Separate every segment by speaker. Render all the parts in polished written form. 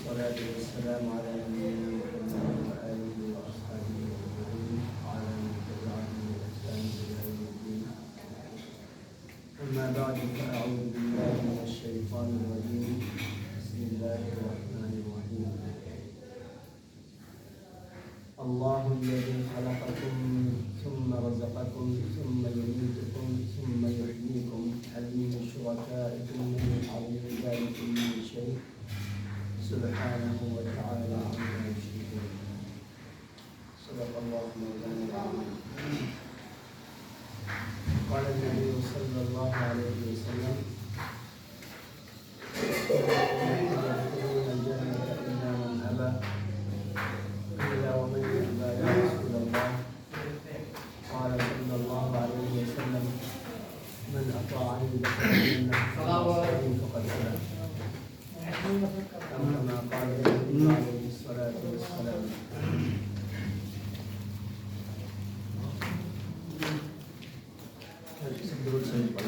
Speaker 1: والصلاة والسلام على نبينا محمد وآله وأصحابه أجمعين وعلى من تبعهم بإحسان إلى يوم الدين. أما بعد فأعوذ بالله من الشيطان الرجيم. بسم الله الرحمن الرحيم. الله الذي خلقكم ثم رزقكم ثم يميتكم ثم يحييكم هل من شركائكم من يفعل ذلك من شيء سبحانه وتعالى عما يشركون. صدق الله مولانا العظيم. قال النبي صلى الله عليه وسلم يدخلون الجنة إلا من أبى قيل ومن يأبى يا رسول الله؟ قال صلى الله عليه وسلم من أطاعني دخل الجنة فقد سلم. كما قال النبي عليه الصلاة والسلام.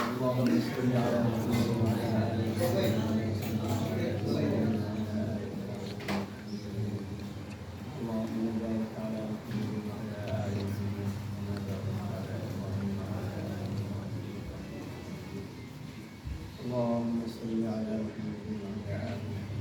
Speaker 1: اللهم صل على محمد وعلى آله وصحبه. اللهم بارك على محمد وعلى آله وصحبه. اللهم صل على محمد وعلى آله وصحبه.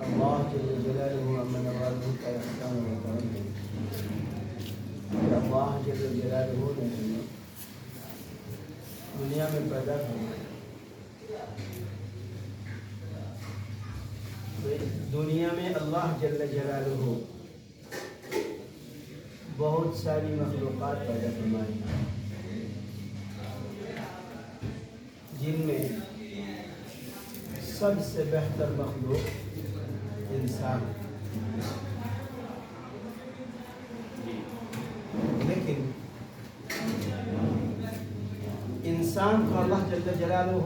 Speaker 1: اللہ جل جلالہ عما نوازہ کا احسان و کرم ہے کہ اللہ جل جلالہ نے ہمیں دنیا میں پیدا فرمایا. دنیا میں اللہ جل جلالہ بہت ساری مخلوقات پیدا فرمائی جن میں سب سے بہتر مخلوق انسان. لیکن انسان کو اللہ جل جلالہ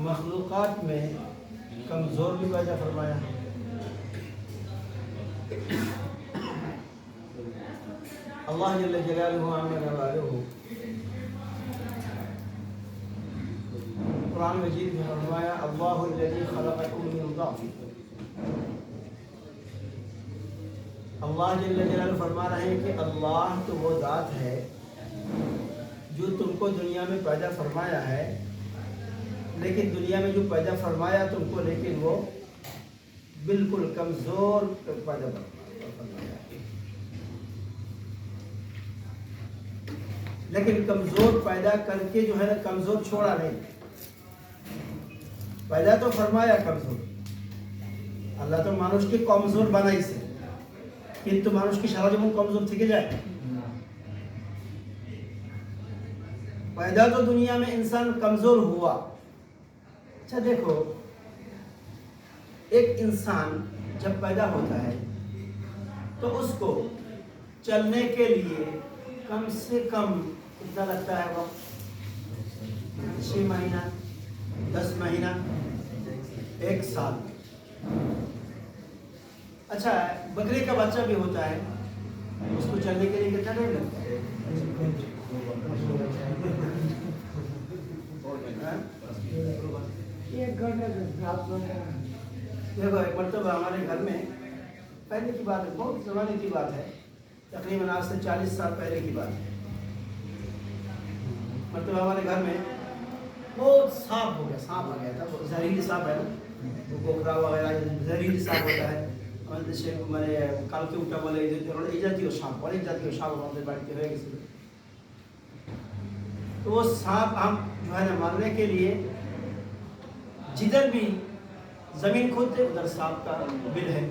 Speaker 1: مخلوقات میں کمزور بھی پیدا فرمایا. اللہ جل جلالہ عما نوازہ قرآن مجید میں فرمایا اللہ الذی خلقکم من ضعف. اللہ جل جلالہ فرما رہے ہیں کہ اللہ تو وہ ذات ہے جو تم کو دنیا میں پیدا فرمایا ہے، لیکن دنیا میں جو پیدا فرمایا تم کو لیکن وہ بالکل کمزور پیدا فرمایا. لیکن کمزور پیدا کر کے جو ہے نا کمزور چھوڑا نہیں. پیدا تو فرمایا کمزور. اللہ تو মানুষ কে কমজোর বানাইছে, কিন্তু মানুষ কি সারা জীবন কমজোর থেকে যায়? پیدا تو دنیا میں انسان کمزور ہوا. اچھا دیکھو، ایک انسان جب پیدا ہوتا ہے تو اس کو چلنے کے لیے کم سے کم کتنا لگتا ہے وقت؟ 6 مہینہ، 10 مہینہ، 1 سال. اچھا بکری کا بچہ بھی ہوتا ہے، اس کو چلنے کے لیے کتنا ٹائم لگتا ہے؟ دیکھو ایک مرتبہ ہمارے گھر میں پہلے کی بات ہے، بہت زمانے کی بات ہے، تقریباً آج سے 40 سال پہلے کی بات ہے. مرتبہ ہمارے گھر میں بہت سانپ ہو گیا. سانپ آ گیا تھا، زہریلی سانپ ہے نا، وہ کوکرا وغیرہ زہریلی سانپ ہوتا ہے. মানে কালকে উঠা বলে এই জাতীয় সাপ, অনেক জাতীয় সাপ আমাদের বাড়িতে হয়ে গেছিল. تو وہ سانپ ہم جو ہے نا مارنے کے لیے جدھر بھی زمین کھودتے ادھر سانپ کا بل ہے.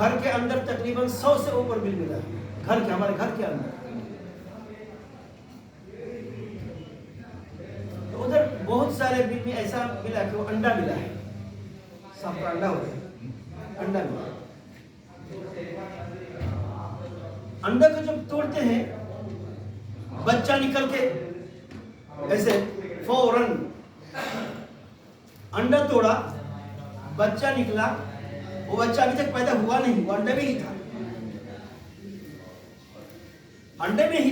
Speaker 1: گھر کے اندر تقریباً 100 سے اوپر بل ملا ہے، ہمارے گھر کے اندر. تو ادھر بہت سارے بل میں ایسا ملا کہ وہ انڈا ملا ہے، سب کا انڈا ہوتا ہے، انڈا ملا. انڈا کو جب توڑتے ہیں بچہ نکل کے ایسے فوراً انڈا توڑا، بچہ نکلا، وہ بچہ ابھی تک پیدا ہوا نہیں، وہ انڈے میں ہی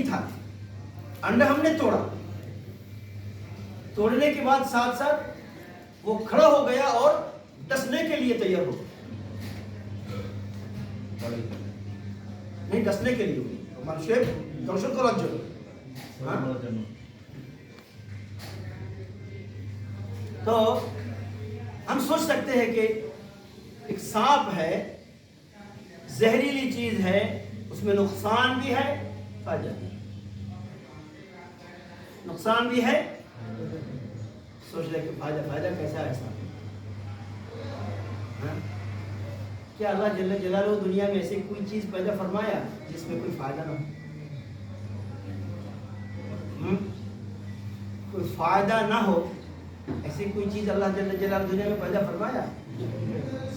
Speaker 1: تھا، انڈا ہم نے توڑا. توڑنے کے بعد ساتھ ساتھ وہ کھڑا ہو گیا اور ڈسنے کے لیے تیار ہو گیا. نہیں، ڈسنے کے لیے منشیب دوشن کو رجل. تو ہم سوچ سکتے ہیں کہ ایک سانپ ہے، زہریلی چیز ہے، اس میں نقصان بھی ہے، فائدہ بھی ہے. نقصان بھی ہے، سوچ رہے کہ فائدہ کیسا ہے سانپ؟ کیا اللہ جل جلالہ دنیا میں ایسی کوئی چیز پیدا فرمایا جس میں کوئی فائدہ نہ ہو؟ کوئی فائدہ نہ ہو ایسی کوئی چیز اللہ جل جلالہ دنیا میں پیدا فرمایا؟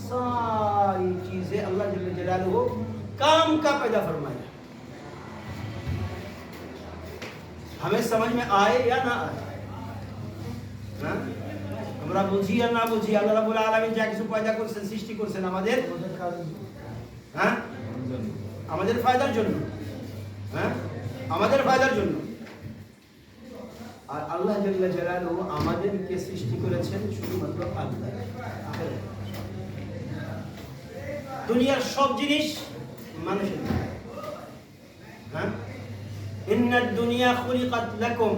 Speaker 1: ساری چیزیں اللہ جل جلالہ کام کا پیدا فرمایا. ہمیں سمجھ میں آئے یا نہ آئے، আমরা বুঝি আর না বুঝি, আল্লাহ রাব্বুল আলামিন যা কিছু পয়দা করেছেন, সৃষ্টি করেছেন আমাদের আমাদের ফায়দার জন্য, আমাদের ফায়দার জন্য. আর আল্লাহ জাল্লা জালালুহু আমাদেরকে সৃষ্টি করেছেন শুধুমাত্র আল্লাহ. দুনিয়ার সব জিনিস মানুষের, ইন্নাদ দুনিয়া খুলিকাত লাকুম,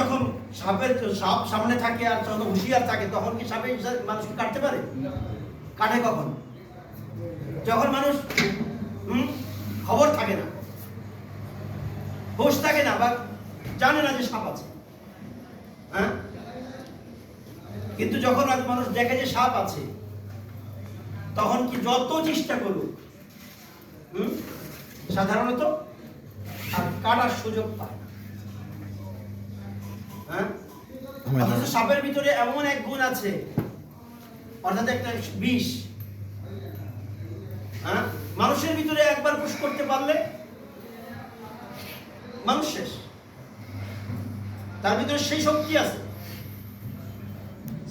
Speaker 1: যখন সাপ সামনে থাকে আর যখন হুঁশিয়ার থাকে তখন কি সাপে মানুষকে কাটতে পারে? কাটে কখন? যখন মানুষ খবর থাকে না, হুঁশ থাকে না, বা জানে না যে সাপ আছে. কিন্তু যখন মানুষ দেখে যে সাপ আছে তখন কি যত চেষ্টা করুক সাধারণত আর কাটার সুযোগ পায় না. সাপের ভিতরে এমন এক গুণ আছে, অর্থাৎ একটা বিষ, মানুষের ভিতরে একবার পুশ করতে পারলে মানুষ শেষ. তার ভিতরে সেই শক্তি আছে.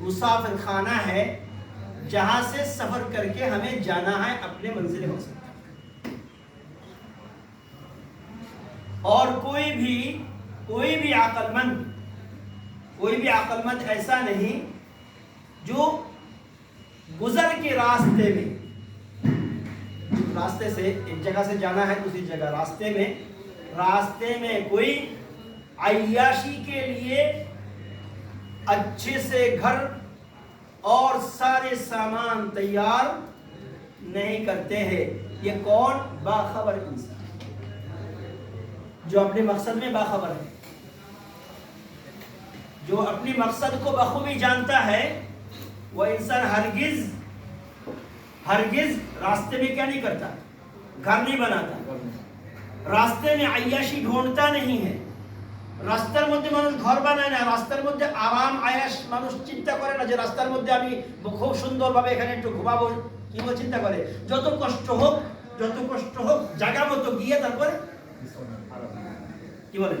Speaker 1: مسافر خانہ ہے جہاں سے سفر کر کے ہمیں جانا ہے اپنے منزل مقصد. اور کوئی بھی عقل مند ایسا نہیں جو گزر کے راستے سے ایک جگہ سے جانا ہے دوسری جگہ، راستے میں کوئی عیاشی کے لیے اچھے سے گھر اور سارے سامان تیار نہیں کرتے ہیں. یہ کون؟ باخبر انسان جو اپنے مقصد میں باخبر ہے، جو اپنی مقصد کو بخوبی جانتا ہے. وہ انسان ہرگز راستے میں کیا نہیں کرتا؟ گھر نہیں بناتا، راستے میں عیاشی ڈھونڈتا نہیں ہے. রাস্তার মধ্যে মানুষ ঘর বানায় না, রাস্তার মধ্যে আরাম আয়াস মানুষ চিন্তা করে না যে রাস্তার মধ্যে আমি খুব সুন্দরভাবে এখানে একটু ঘুমাবো, কি বলে চিন্তা করে? যত কষ্ট হোক জায়গা মতো গিয়ে তারপরে কি বলেন,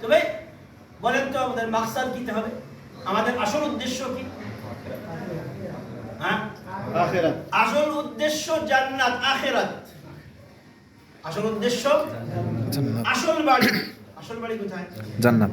Speaker 1: তো ভাই বলেন তো আমাদের মাকসাদ কি হবে, আমাদের আসল উদ্দেশ্য কি? হ্যাঁ, আখিরাত. আসল উদ্দেশ্য জান্নাত, আখিরাত. আসল উদ্দেশ্য জান্নাত. আসল বাড়ি কোথায়? জান্নাত.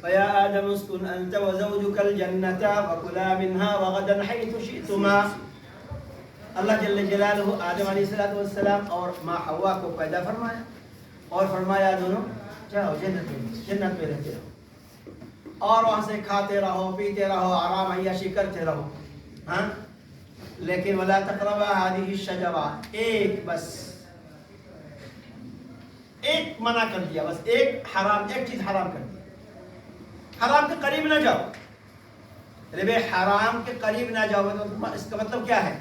Speaker 1: فيا آدم اسكن أنت وزوجك الجنة وكلا منها رغدا حيث شئتما. اللہ جل جلالہ آدم علیہ السلام اور ماں حوا کو پیدا فرمایا اور فرمایا دونوں جاؤ جنت میں رہتے رہو اور وہاں سے کھاتے رہو پیتے رہو آرام عیاشی کرتے رہو. ہاں لیکن ولا تقربا هذه الشجرة، ایک منع کر دیا، بس ایک چیز حرام کر دیا. حرام کے قریب نہ جاؤ. ارے بے حرام کے قریب نہ جاؤ، اس کا مطلب کیا ہے؟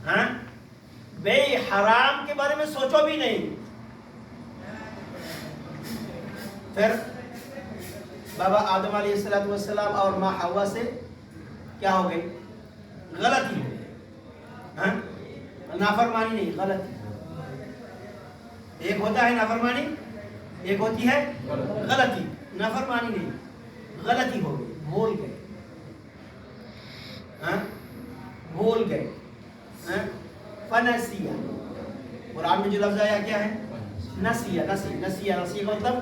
Speaker 1: ہاں بے حرام کے بارے میں سوچو بھی نہیں. پھر بابا آدم علیہ السلام اور ماں حوا سے کیا ہو گئی؟ غلطی ہو گئی. ہاں نافرمانی نہیں، غلطی. ایک ہوتا ہے نافرمانی، ایک ہوتی ہے غلطی. نافرمانی نہیں، غلطی ہو گئی، بھول گئے. ہاں بھول گئے. ہاں فنسیہ، قرآن میں جو لفظ آیا کیا ہے؟ نسیہ کا مطلب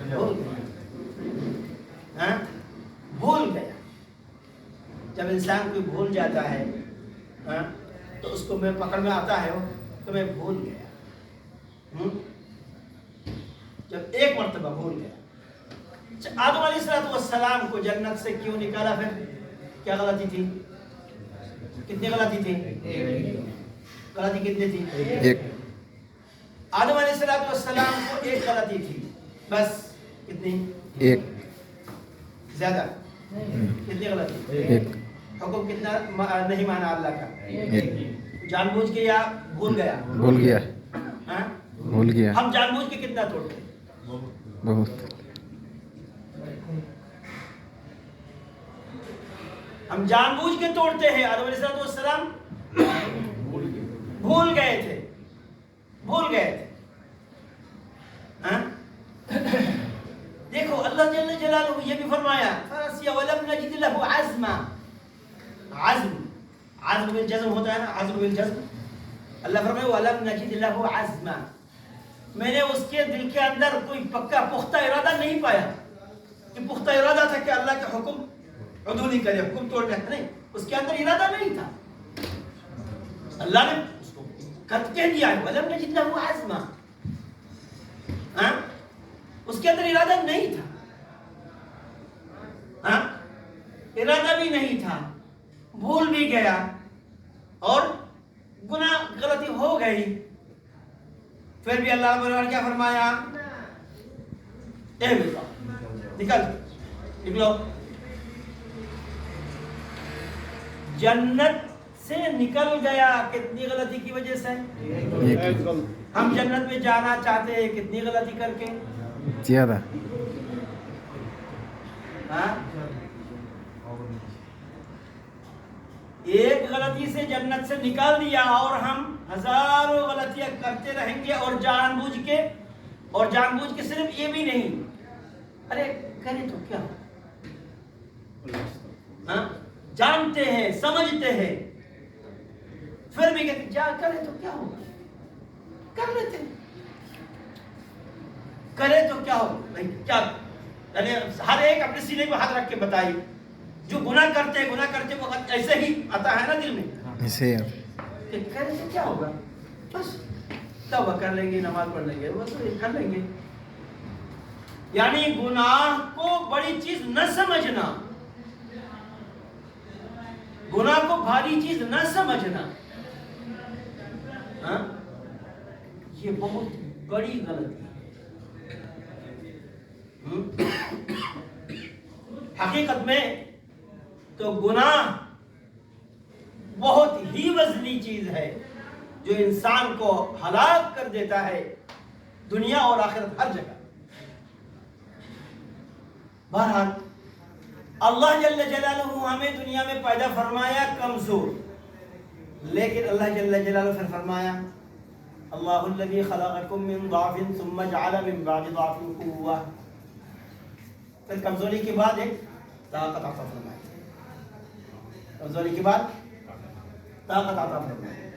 Speaker 1: بھول گیا. ہاں بھول گیا. جب انسان کوئی بھول جاتا ہے ہاں تو اس کو میں پکڑ میں آتا ہے تو میں بھول گیا. جب ایک مرتبہ بھول گیا. آدم علیہ السلام کو جنت سے کیوں نکالا؟ پھر کیا غلطی تھی؟ کتنی غلطی تھی؟ غلطی کتنی تھی؟ ایک. آدم علیہ السلام کو ایک غلطی تھی بس. کتنی؟ ایک. زیادہ؟ کتنی غلطی؟ ایک. حکم کتنا نہیں مانا اللہ کا؟ ایک. جان بوجھ کے یا بھول گیا؟ بھول گیا. ہاں بھول گیا. ہم جان بوجھ کے کتنا توڑتے ہیں؟ بہت. ہم جان بوجھ کے توڑتے ہیں. آدم علیہ السلام بھول گئے تھے. دیکھو اللہ جل جلالہ یہ بھی فرمایا فرسیا ولم نجد له عزما. عزم بالجزم ہوتا ہے نا, عزم بالجزم. اللہ فرمایا ولم نجد له عزما, میں نے اس کے دل کے اندر کوئی پکا پختہ ارادہ نہیں پایا کہ پختہ ارادہ تھا کہ اللہ کا حکم عدولی کرے, حکم توڑنے نہیں, اس کے اندر ارادہ نہیں تھا. اللہ نے اس کو قط کہہ دیا ہے ولم نجد له عزما, اس کے اندر ارادہ نہیں تھا, ارادہ بھی نہیں تھا, بھول بھی گیا اور گناہ غلطی ہو گئی. پھر بھی اللہ نے کیا فرمایا, اے بیٹا نکلو. جنت سے نکل گیا کتنی غلطی کی وجہ سے. ہم جنت میں جانا چاہتے ہیں کتنی غلطی کر کے,
Speaker 2: زیادہ.
Speaker 1: ایک غلطی سے جنت سے نکال دیا اور ہم ہزاروں غلطیاں کرتے رہیں گے, اور جان بوجھ کے صرف یہ بھی نہیں, ارے کرے تو کیا ہو, جانتے ہیں سمجھتے ہیں پھر بھی کہتے جا کرے تو کیا ہوگا, کر لیتے ہیں, کرے تو کیا ہو. کیا یعنی ہر ایک اپنے سینے پہ ہاتھ رکھ کے بتائی, جو گناہ کرتے وقت ایسے ہی آتا ہے نا دل میں,
Speaker 2: ایسے
Speaker 1: کہ کرے تو کیا ہوگا, بس توبہ کر لیں گے, نماز پڑھ لیں گے, وہ تو کر لیں گے. یعنی گناہ کو بڑی چیز نہ سمجھنا, گناہ کو بھاری چیز نہ سمجھنا, یہ بہت بڑی غلطی ہے. حقیقت میں تو گناہ بہت ہی وزنی چیز ہے جو انسان کو ہلاک کر دیتا ہے دنیا اور آخرت ہر جگہ. بہرحال اللہ جل جلالہ ہمیں دنیا میں پیدا فرمایا کمزور, لیکن اللہ جل جلالہ پھر فرمایا اللہ الذی خلقکم من ضعف ثم جعل من بعد ضعف قوة. پھر کمزوری کے بعد ایک طاقت عطا فرمایا, کمزوری کے بعد طاقت عطا فرمایا.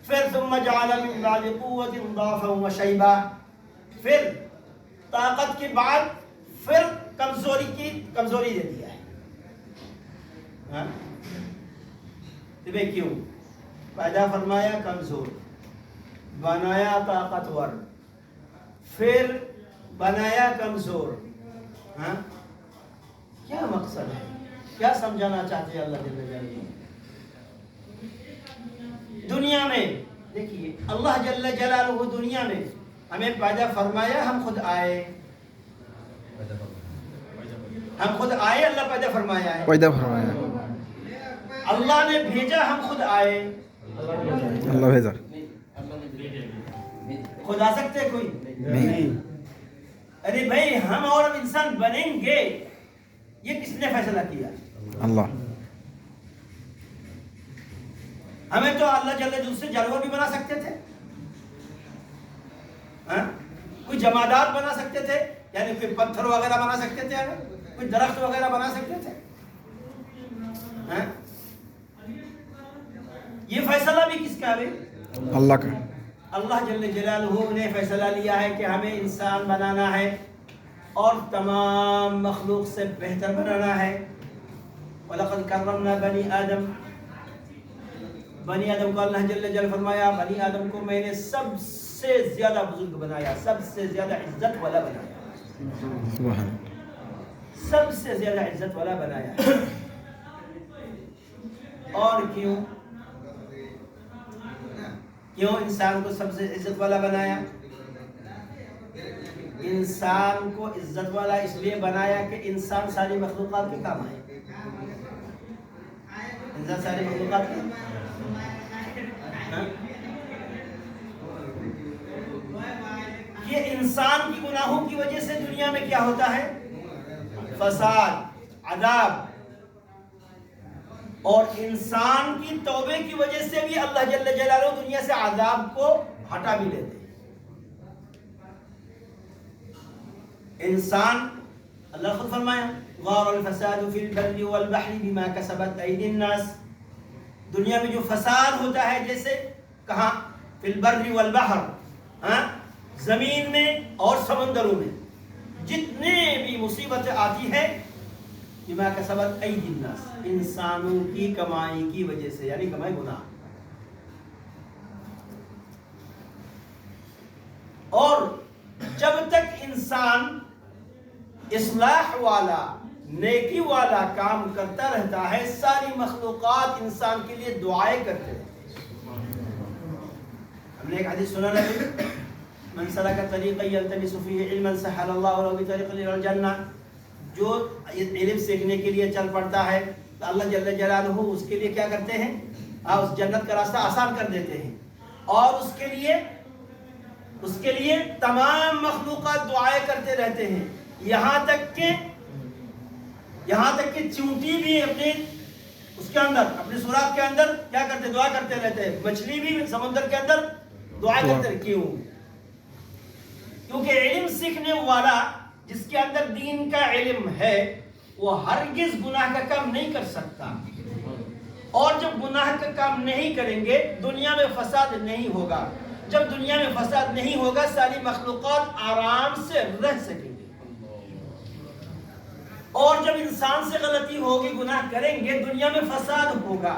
Speaker 1: پھر ثم جعل من بعد قوة ضعفا وشیبا, پھر طاقت کے بعد پھر کمزوری دے دیا ہے. تمہیں کیوں پیدا فرمایا کمزور, بنایا طاقتور, پھر بنایا کمزور. کیا مقصد ہے, کیا سمجھانا چاہتے ہیں اللہ جل جلالہ دنیا میں. دیکھیے اللہ جل جلالہ دنیا میں ہمیں پیدا فرمایا, ہم خود آئے, اللہ پیدا فرمایا ہے, اللہ نے بھیجا, ہم خود آئے,
Speaker 2: اللہ بھیجا.
Speaker 1: خود آ سکتے ہیں کوئی نہیں. ارے بھائی ہم اور انسان بنیں گے, یہ کس نے فیصلہ کیا؟
Speaker 2: اللہ.
Speaker 1: ہمیں تو اللہ جل جلالہ سے جانور بھی بنا سکتے تھے, کوئی جمادات بنا سکتے تھے, یعنی کوئی پتھر وغیرہ بنا سکتے تھے, کوئی درخت وغیرہ بنا سکتے تھے. یہ فیصلہ بھی کس کا ہے؟
Speaker 2: اللہ کا.
Speaker 1: اللہ جل جلالہ نے فیصلہ لیا ہے کہ ہمیں انسان بنانا ہے اور تمام مخلوق سے بہتر بنانا ہے. وَلَقَدْ كَرَّمْنَا بَنِي آدم, بنی آدم کو اللہ جل جلالہ فرمایا بنی آدم کو میں نے سب سے زیادہ بزرگ بنایا, سب سے زیادہ عزت والا بنایا, سب سے زیادہ عزت والا بنایا. اور کیوں انسان کو سب سے عزت والا بنایا؟ انسان کو عزت والا اس لیے بنایا کہ انسان ساری مخلوقات کے کام آئے. انسان ساری مخلوقات کے یہ انسان کی گناہوں کی وجہ سے دنیا میں کیا ہوتا ہے؟ فساد, عذاب. اور انسان کی توبے کی وجہ سے بھی اللہ جل جلالہ دنیا سے عذاب کو ہٹا بھی لیتے ہیں. انسان، اللہ خود فرمایا ظہر الفساد فی البر والبحر بما کسبت ایدی الناس. دنیا میں جو فساد ہوتا ہے، جیسے کہاں؟ فی البر والبحر، زمین میں اور سمندروں میں جتنے بھی مصیبتیں آتی ہیں، بما کسبت ایدی الناس، انسانوں کی کمائی کی وجہ سے، یعنی کمائی گناہ. اور جب تک انسان اصلاح والا، نیکی والا کام کرتا رہتا ہے، ساری مخلوقات انسان کے لیے دعائیں کرتے ہیں. ہم نے ایک حدیث سنا ہے، من سلک طریقا یلتمس فیہ علما سہل اللہ له بطریق الی الجنہ. جو علم سیکھنے کے لیے چل پڑتا ہے تو اللہ جل جلالہ اس کے لیے کیا کرتے ہیں؟ اس جنت کا راستہ آسان کر دیتے ہیں. اور اس کے لیے تمام مخلوقات دعائیں کرتے رہتے ہیں. یہاں تک کہ چونٹی بھی اس کے اندر، اپنے سوراخ کے اندر کیا کرتے؟ دعا کرتے رہتے ہیں. مچھلی بھی سمندر کے اندر دعا کرتے رہتے. کیوں؟ کیونکہ علم سیکھنے والا، جس کے اندر دین کا علم ہے، وہ ہرگز گناہ کا کام نہیں کر سکتا. اور جب گناہ کا کام نہیں کریں گے، دنیا میں فساد نہیں ہوگا. جب دنیا میں فساد نہیں ہوگا، ساری مخلوقات آرام سے رہ سکیں گے. اور جب انسان سے غلطی ہوگی، گناہ کریں گے، دنیا میں فساد ہوگا.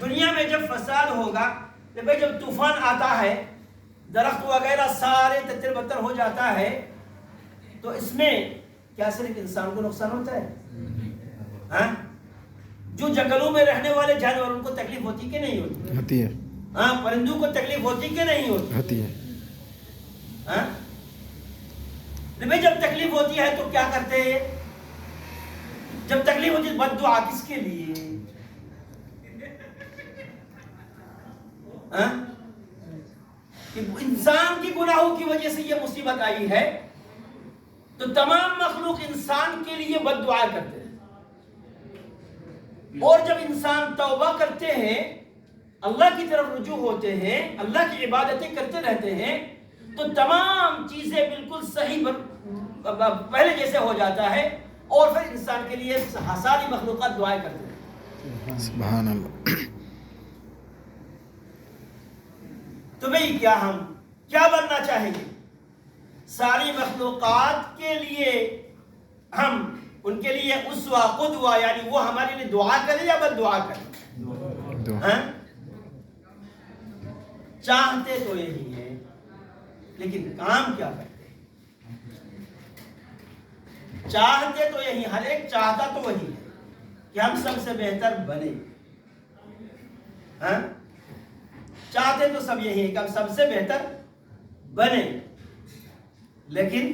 Speaker 1: دنیا میں جب فساد ہوگا، جب طوفان آتا ہے، درخت وغیرہ سارے تتر بتر ہو جاتا ہے، تو اس میں کیا صرف انسان کو نقصان ہوتا ہے؟ جو جنگلوں میں رہنے والے جانور، ان کو تکلیف ہوتی کہ نہیں ہوتی؟
Speaker 2: ہوتی ہے.
Speaker 1: پرندوں کو تکلیف ہوتی کہ نہیں ہوتی؟
Speaker 2: ہوتی ہے.
Speaker 1: جب تکلیف ہوتی ہے تو کیا کرتے ہیں؟ جب تکلیف ہوتی ہے بد دعا کس کے لیے؟ انسان کی گناہوں کی وجہ سے یہ مصیبت آئی ہے، تو تمام مخلوق انسان کے لیے بد دعا کرتے ہیں. اور جب انسان توبہ کرتے ہیں، اللہ کی طرف رجوع ہوتے ہیں، اللہ کی عبادتیں کرتے رہتے ہیں، تو تمام چیزیں بالکل صحیح پہلے جیسے ہو جاتا ہے. اور پھر انسان کے لیے ساری مخلوقات دعائیں کرتے ہیں.
Speaker 2: سبحان اللہ.
Speaker 1: تو بھئی ہم کیا بننا چاہیں گے؟ ساری مخلوقات کے لیے ہم ان کے لیے اسوہ قدوہ، یعنی وہ ہمارے لیے دعا کرے یا بد دعا کرے؟ چاہتے تو یہی ہے، لیکن کام کیا کرتے؟ چاہتے تو یہی، ہر ایک چاہتا تو وہی ہے کہ ہم سب سے بہتر بنے. چاہتے تو سب یہی ہے کہ ہم سب سے بہتر بنے، لیکن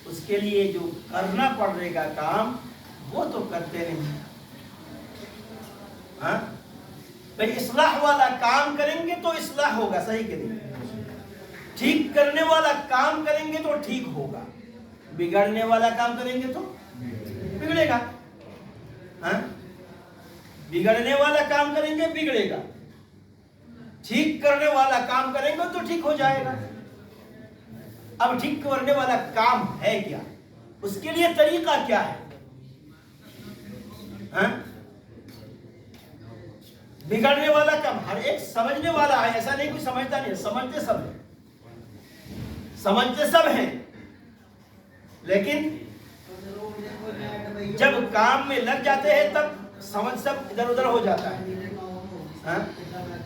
Speaker 1: اس کے لیے جو کرنا پڑے گا کام، وہ تو کرتے نہیں. بھئی اصلاح والا کام کریں گے تو اصلاح ہوگا، صحیح کہ نہیں؟ ٹھیک کرنے والا کام کریں گے تو ٹھیک ہوگا، بگڑنے والا کام کریں گے تو بگڑے گا. بگڑنے والا کام کریں گے، بگڑے گا. ٹھیک کرنے والا کام کریں گے تو ٹھیک ہو جائے گا. اب ٹھیک کرنے والا کام ہے کیا؟ اس کے لیے طریقہ کیا ہے؟ بگڑنے والا کام ہر ایک سمجھنے والا ہے، ایسا نہیں کوئی سمجھتا نہیں، سمجھتے سب ہیں، سمجھتے سب ہیں. لیکن جب کام میں لگ جاتے ہیں تب سمجھ سب ادھر ادھر ہو جاتا ہے.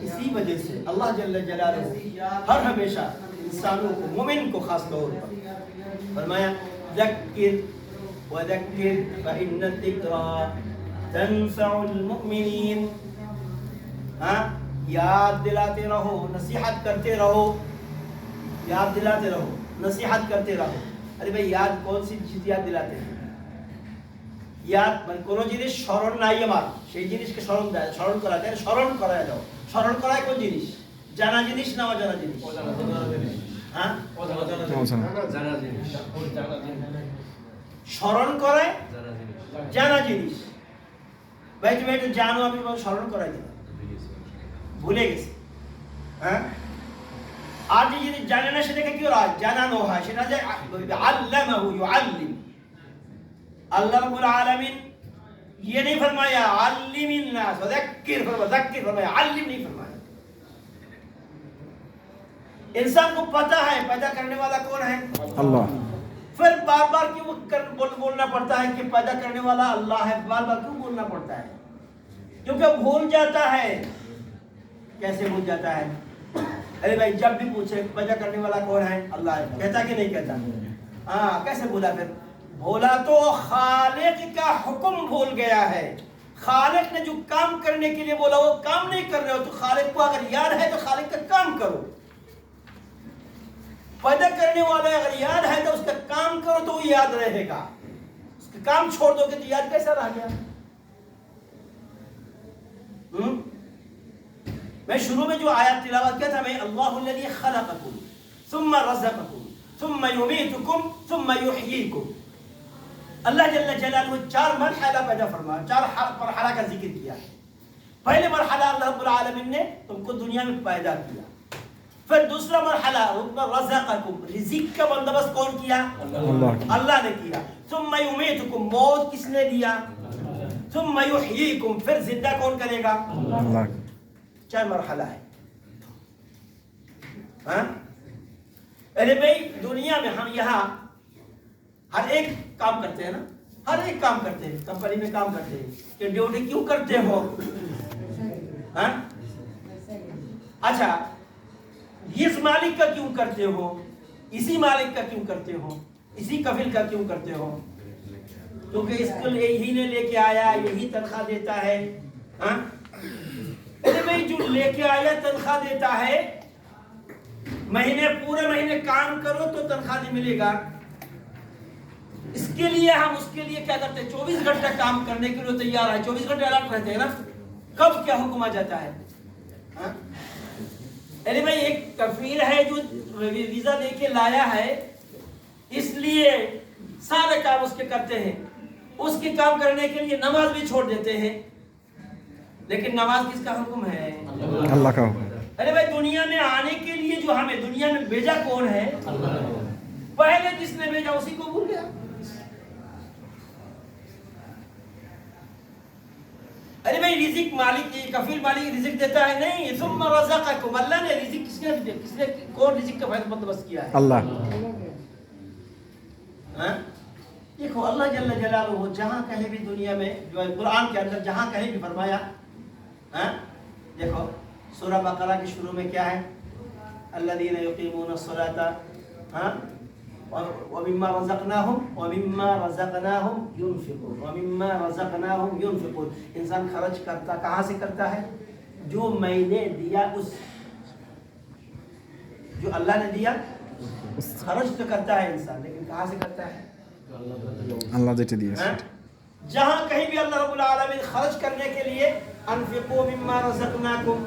Speaker 1: اسی وجہ سے اللہ جل جلالہ ہر ہمیشہ انسانوں کو، مومن کو خاص طور پر فرمایا ذکر وذکر فإن الذکری تنفع المؤمنین. یاد دلاتے رہو، نصیحت کرتے رہو، یاد دلاتے رہو، نصیحت کرتے رہو. ارے بھائی یاد کون سی چیز یاد دلاتے ہیں؟ یاد মানে কোন জিনিস স্মরণ নাই আমার, সেই জিনিসকে স্মরণ দেয়, স্মরণ করাতে, স্মরণ করায় দাও. স্মরণ করায় কোন জিনিস? জানা জিনিস না অজানা জিনিস? হ্যাঁ, জানা জিনিস. স্মরণ করায় জানা জিনিস. ভাই তুমি এটা জানো, আমি তোমাকে স্মরণ করাই দিলাম, ভুলে গেছি। হ্যাঁ, আর যে যদি জানে না সেটাকে কি হয়, জানানো হয়, সেটা যে আল্লামাহু ইউআল্লিম। আল্লাহ রাব্বুল আলামিন یہ نہیں فرمایا علم الناس وذکر فرمایا علم نہیں فرمایا۔ انسان کو پتہ ہے پیدا کرنے والا کون ہے،
Speaker 2: اللہ۔
Speaker 1: پھر بار بار کیوں بولنا پڑتا ہے کہ پیدا کرنے والا اللہ ہے، بار بار کیوں بولنا پڑتا ہے؟ کیونکہ بھول جاتا ہے۔ کیسے بھول جاتا ہے؟ ارے بھائی جب بھی پوچھے پیدا کرنے والا کون ہے، اللہ ہے، کہتا کہ نہیں کہتا؟ ہاں، کیسے بولا پھر؟ بولا تو خالق کا حکم بھول گیا ہے۔ خالق نے جو کام کرنے کے لیے بولا وہ کام نہیں کر رہے ہو، تو خالق کو اگر یاد ہے تو خالق کا کام کرو۔ پیدا کرنے والا اگر یاد ہے تو اس کا کام کرو تو وہ یاد رہے گا، اس کا کام چھوڑ دو گے تو یاد کیسا رہ گیا؟ میں شروع میں جو آیات تلاوت کیا تھا میں، اللہ الذی خلقکم ثم رزقکم ثم یمیتکم ثم یحییکم۔ اللہ جل جلالہ 4 مرحلہ پیدا فرمایا، 4 مرحلہ کا ذکر کیا۔ پہلے مرحلہ اللہ رب العالمین نے تم کو دنیا میں پیدا کیا، پھر دوسرا مرحلہ رزقکم، رزق کا بندوبست کون کیا؟ اللہ نے کیا۔ ثم یمیتکم، موت کس نے دیا؟ ثم یحییکم، پھر زندہ کون کرے گا؟ اللہ۔ 4 مرحلہ ہے۔ ہاں، ارے بھائی دنیا میں ہم یہاں ہر ایک کام کرتے ہیں نا، ہر ایک کام کرتے ہیں، کمپنی میں کام کرتے ہیں، کہ ڈیوٹی کیوں کرتے ہو؟ ہاں، اچھا اس مالک کا کیوں کرتے ہو، اسی مالک کا کیوں کرتے ہو، اسی کفیل کا کیوں کرتے ہو؟ کیونکہ اس کو یہی نے لے کے آیا، یہی تنخواہ دیتا ہے۔ ہاں، ارے بھائی جو لے کے آیا تنخواہ دیتا ہے، مہینے پورے مہینے کام کرو تو تنخواہ نہیں ملے گا، اس کے لیے ہم اس کے لیے کیا کرتے ہیں، 24 گھنٹہ کام کرنے کے لیے تیار ہے، 24 گھنٹے الرٹ رہتے ہیں نا، کب کیا حکم آ جاتا ہے؟ ارے بھائی ایک کفیل ہے جو ویزا دے کے لایا ہے، اس لیے سارے کام اس کے کرتے ہیں، اس کے کام کرنے کے لیے نماز بھی چھوڑ دیتے ہیں، لیکن نماز کس کا حکم ہے؟
Speaker 2: اللہ کا حکم۔
Speaker 1: ارے بھائی دنیا میں آنے کے لیے جو ہمیں دنیا میں بھیجا کون ہے؟ پہلے جس نے بھیجا اسی کو بھول گیا۔ ارے بھائی رزق مالک، کفیل مالک رزق دیتا ہے نہیں، ثم رزقکم، اللہ نے رزق کس نے کون رزق کا بندوبست کیا ہے؟ اللہ۔ دیکھو اللہ جل جلالہ جہاں کہیں بھی دنیا میں جو ہے قرآن کے اندر جہاں کہیں بھی فرمایا، دیکھو سورہ بقرہ کی شروع میں کیا ہے؟ الذین یقیمون الصلاۃ وَمِمَّا رَزَقْنَاهُمْ يُنْفِقُونَ۔ انسان خرچ کرتا کہاں سے کرتا ہے؟ جو میں نے دیا، اس جو اللہ نے دیا خرچ تو کرتا ہے انسان، لیکن کہاں سے کرتا ہے؟
Speaker 2: اللہ دیتے دیا۔
Speaker 1: جہاں کہیں بھی اللہ رب العالمین خرچ کرنے کے لیے انفقوا مما رزقناکم،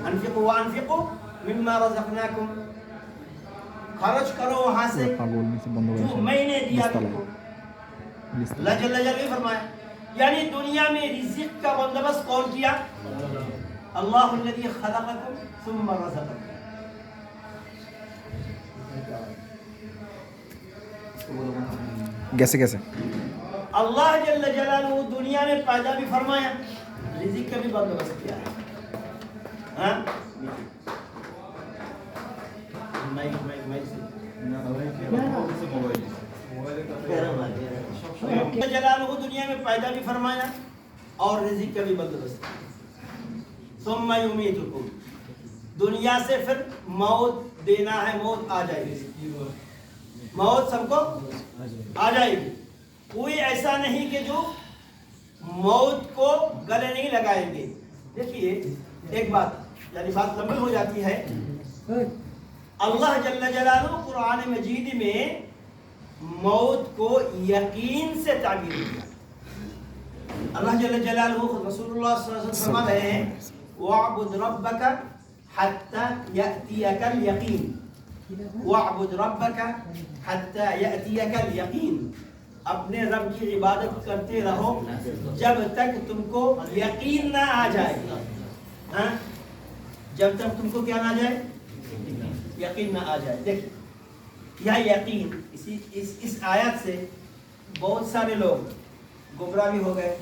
Speaker 1: انفقوا وانفقوا مما رزقناکم، خرچ کرو وہاں سے جو میں نے دیا تم کو۔ اللہ جل جلالہ فرمایا، یعنی دنیا میں رزق کا بندوبست کون کیا؟ اللہ الذی خلقکم ثم رزقکم۔
Speaker 2: کیسے کیسے؟
Speaker 1: اللہ جل جلالہ دنیا میں پیدا بھی فرمایا، رزق کا بھی بندوبست کیا ہے۔ ہاں جلالہ دنیا میں پیدا بھی فرمایا اور رزق کا بھی بندوبست کیا۔ ثم یمیتکم، دنیا سے پھر موت دینا ہے، موت آ جائے گی، موت سب کو آ جائے گی۔ کوئی ایسا نہیں کہ جو موت کو گلے نہیں لگائیں گے۔ دیکھیے ایک بات، یعنی بات لمبی ہو جاتی ہے، اللہ جل جلالہ قرآن مجید میں موت کو یقین سے تعبیر کیا۔ اللہ جل جلالہ رسول اللہ صلی اللہ علیہ وسلم فرما رہے ہیں وَاعْبُدْ رَبَّكَ حَتَّى يَأْتِيَكَ الْيَقِينُ، وَاعْبُدْ رَبَّكَ حَتَّى يَأْتِيَكَ الْيَقِينُ، اپنے رب کی عبادت کرتے رہو جب تک تم کو یقین نہ آ جائے. ہاں جب تک تم کو کیا نہ آ جائے؟ یقین نہ آ جائے. دیکھیں یہ یقین اس آیت سے بہت سارے لوگ گمراہ بھی ہو گئے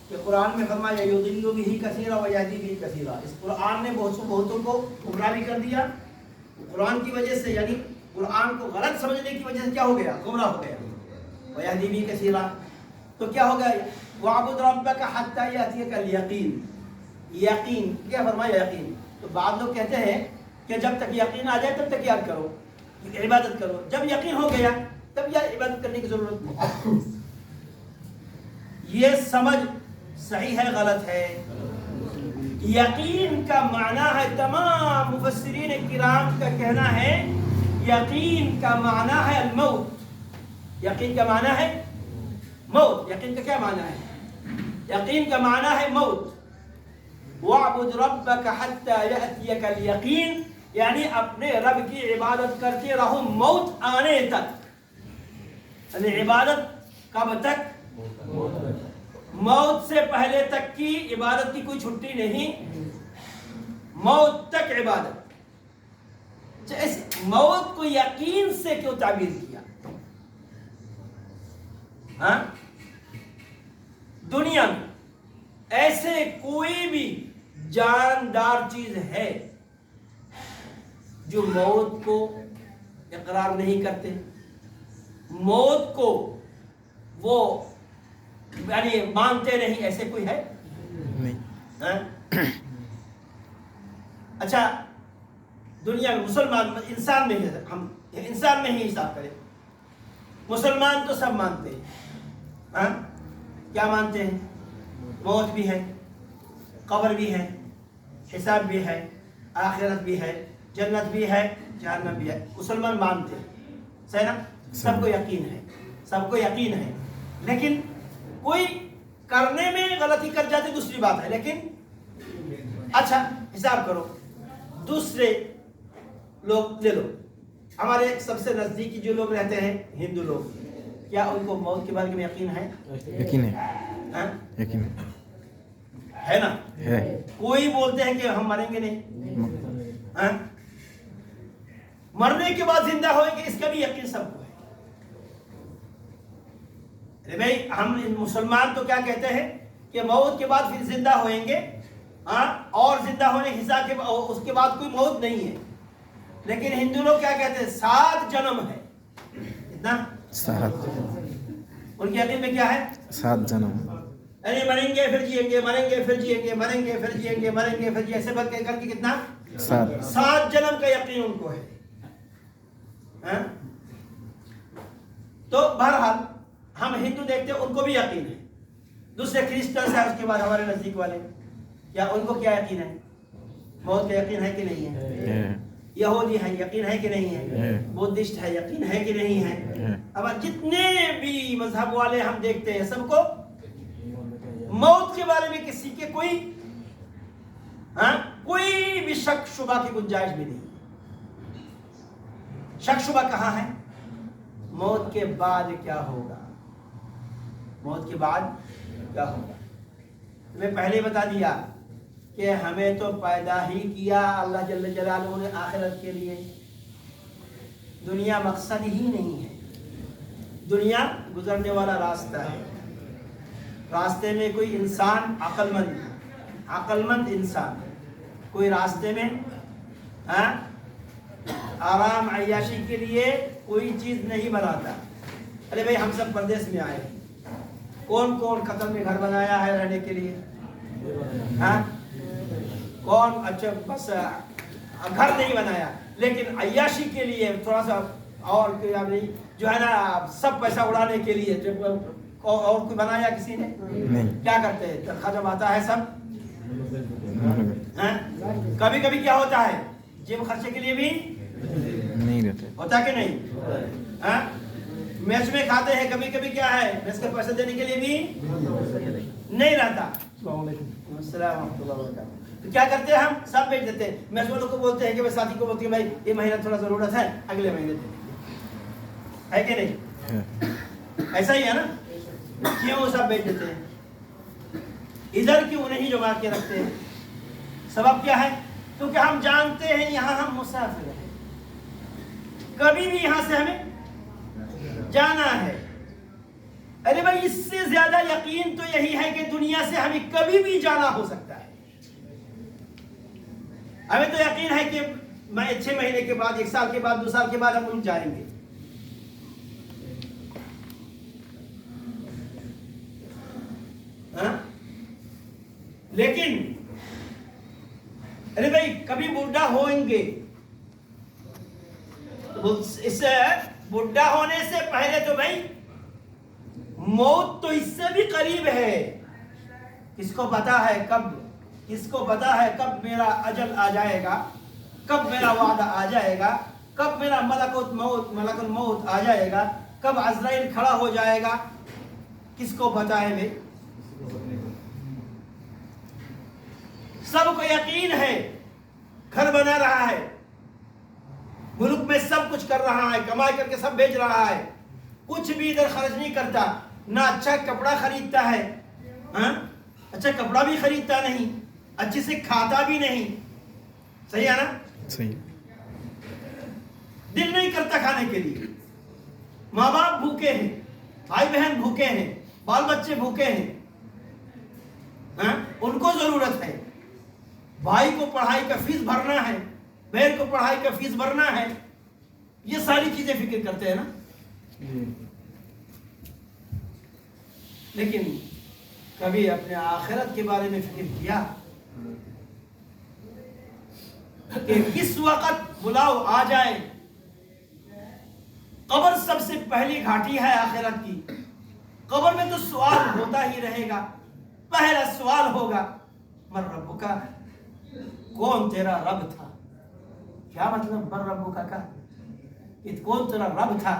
Speaker 1: کہ قرآن میں فرمایا یضل بہ کثیرا و یہدی بہ کثیرا. اس قرآن نے بہتوں کو گمراہ بھی کر دیا. قرآن کی وجہ سے یعنی قرآن کو غلط سمجھنے کی وجہ سے کیا ہو گیا؟ گمراہ ہو گیا. وَيَهْدِي بِهِ كَثِيرًا تو کیا ہو گیا؟ وَاعْبُدْ رَبَّكَ حَتَّى يَأْتِيَكَ الْيَقِينُ. یقین کیا فرمایا؟ یقین. تو بعض لوگ کہتے ہیں کہ جب تک یقین آ جائے تب تک یاد کرو، عبادت کرو. جب یقین ہو گیا تب یاد عبادت کرنے کی ضرورت نہیں. یہ سمجھ صحیح ہے غلط ہے؟ یقین کا معنی ہے، تمام مفسرین کرام کا کہنا ہے یقین کا معنی ہے الموت. یقین کا معنی ہے موت. یقین کا کیا معنی ہے؟ یقین کا معنی ہے موت. وَاعْبُدْ رَبَّكَ حَتَّى يَأْتِيَكَ الْيَقِينُ یعنی اپنے رب کی عبادت کرتے رہو موت آنے تک. یعنی عبادت کب تک؟ موت سے پہلے تک کی عبادت کی کوئی چھٹی نہیں. موت تک عبادت. اس موت کو یقین سے کیوں تعبیر کیا؟ ہاں دنیا میں ایسے کوئی بھی جاندار چیز ہے جو موت کو اقرار نہیں کرتے؟ موت کو وہ یعنی مانتے نہیں، ایسے کوئی ہے؟ نہیں. اچھا دنیا میں مسلمان انسان میں ہی ہم انسان میں ہی حساب کریں. مسلمان تو سب مانتے ہیں. ہاں کیا مانتے ہیں؟ موت بھی ہے، قبر بھی ہے، حساب بھی ہے، آخرت بھی ہے، جنت بھی ہے، جہنم بھی ہے. مسلمان مانتے ہیں، صحیح نا؟ سب کو یقین ہے، سب کو یقین ہے. لیکن کوئی کرنے میں غلطی کر جاتے دوسری بات ہے. لیکن اچھا حساب کرو، دوسرے لوگ لے لو. ہمارے سب سے نزدیکی جو لوگ رہتے ہیں ہندو لوگ، کیا ان کو موت کے بارے میں یقین ہے؟
Speaker 2: یقین ہے. یقین
Speaker 1: ہے نا؟
Speaker 2: ہے.
Speaker 1: کوئی بولتے ہیں کہ ہم مریں گے نہیں. مرنے کے بعد زندہ ہوئیں گے اس کا بھی یقین سب کو ہے. بھائی ہم مسلمان تو کیا کہتے ہیں کہ موت کے بعد پھر زندہ ہوئیں گے. اور زندہ ہونے کے حساب کے اس کے بعد کوئی موت نہیں ہے. لیکن ہندو لوگ کیا کہتے ہیں؟ 7 جنم ہے. کتنا؟ 7. ان کے یقین میں کیا ہے؟ 7 جنم. یعنی مریں گے پھر جئیں گے، مریں گے پھر جئیں گے، مریں گے پھر جئیں گے، مریں گے پھر جئیں گے، ایسے بات کر کے کتنا؟ 7 جنم کا یقین ان کو ہے. تو بہرحال ہم ہندو دیکھتے ہیں ان کو بھی یقین ہے. دوسرے کرسچن ہے اس کے بعد ہمارے نزدیک والے، کیا ان کو کیا یقین ہے؟ موت کا یقین ہے کہ نہیں ہے؟ یہودی ہے یقین ہے کہ نہیں ہے؟ بدھسٹ ہے یقین ہے کہ نہیں ہے؟ اب جتنے بھی مذہب والے ہم دیکھتے ہیں سب کو موت کے بارے میں کسی کے کوئی بھی شک شبہ کی گنجائش بھی نہیں. شک شبہ کہاں ہے؟ موت کے بعد کیا ہوگا؟ موت کے بعد کیا ہوگا؟ میں پہلے بتا دیا کہ ہمیں تو پیدا ہی کیا اللہ جل جلالہ نے آخرت کے لیے. دنیا مقصد ہی نہیں ہے. دنیا گزرنے والا راستہ ہے. راستے میں کوئی انسان عقل مند انسان کوئی راستے میں آرام عیاشی کے لیے کوئی چیز نہیں بناتا. ارے بھائی ہم سب پردیس میں آئے، کون کون قطر میں گھر بنایا ہے رہنے کے لیے؟ کون؟ اچھا بس گھر نہیں بنایا، لیکن عیاشی کے لیے تھوڑا سا اور جو ہے نا سب پیسہ اڑانے کے لیے اور کوئی بنایا کسی نے؟ کیا کرتے ہیں؟ تنخواہ جب آتا ہے سب کبھی کبھی کیا ہوتا ہے جیب خرچے کے لیے بھی نہیں رہتے، ہوتا کہ نہیں؟ میس میں کھاتے ہیں، کبھی کبھی کیا ہے میس کا پیسہ دینے کے لیے بھی نہیں رہتا. السلام ورحمۃ اللہ وبرکاتہ. تو کیا کرتے ہیں ہم سب بیچ دیتے ہیں. میس والوں کو بولتے ہیں کہ ساتھی کو بولتے ہیں بھائی یہ مہینہ تھوڑا ضرورت ہے اگلے مہینے دے ہے کہ نہیں؟ ایسا ہی ہے نا؟ کیوں وہ سب بیچ دیتے ہیں؟ ادھر کیوں نہیں جما کے رکھتے ہیں؟ سبب کیا ہے؟ کیونکہ ہم جانتے ہیں یہاں ہم مسافر ہیں، کبھی بھی یہاں سے ہمیں جانا ہے۔ ارے بھائی اس سے زیادہ یقین تو یہی ہے کہ دنیا سے ہمیں کبھی بھی جانا ہو سکتا ہے۔ ہمیں تو یقین ہے کہ میں 6 مہینے کے بعد، 1 سال کے بعد، 2 سال کے بعد ہم ملک جائیں گے۔ لیکن ارے بھائی کبھی بوڑھا ہوئیں گے، اس سے بوڑھا ہونے سے پہلے تو بھائی موت تو اس سے بھی قریب ہے۔ کس کو پتا ہے کب، کس کو پتا ہے کب میرا اجل آ جائے گا، کب میرا وعدہ آ جائے گا، کب میرا ملک الموت آ جائے گا، کب عزرائیل کھڑا ہو جائے گا، کس کو پتا ہے بھائی؟ سب کو یقین ہے، گھر بنا رہا ہے، ملک میں سب کچھ کر رہا ہے، کمائی کر کے سب بیچ رہا ہے، کچھ بھی ادھر خرچ نہیں کرتا، نہ اچھا کپڑا خریدتا ہے، اچھا کپڑا بھی خریدتا نہیں، اچھے سے کھاتا بھی نہیں، صحیح ہے نا؟
Speaker 2: صحیح۔
Speaker 1: دل نہیں کرتا کھانے کے لیے، ماں باپ بھوکے ہیں، بھائی بہن بھوکے ہیں، بال بچے بھوکے ہیں، ان کو ضرورت ہے، بھائی کو پڑھائی کا فیس بھرنا ہے، بہن کو پڑھائی کا فیس بھرنا ہے، یہ ساری چیزیں فکر کرتے ہیں نا۔ لیکن کبھی اپنے آخرت کے بارے میں فکر کیا کہ کس وقت بلاؤ آ جائے؟ قبر سب سے پہلی گھاٹی ہے آخرت کی، قبر میں تو سوال ہوتا ہی رہے گا۔ پہلا سوال ہوگا من ربک، کون تیرا رب تھا؟ کیا مطلب من ربک کا؟ کہ کون تیرا رب تھا،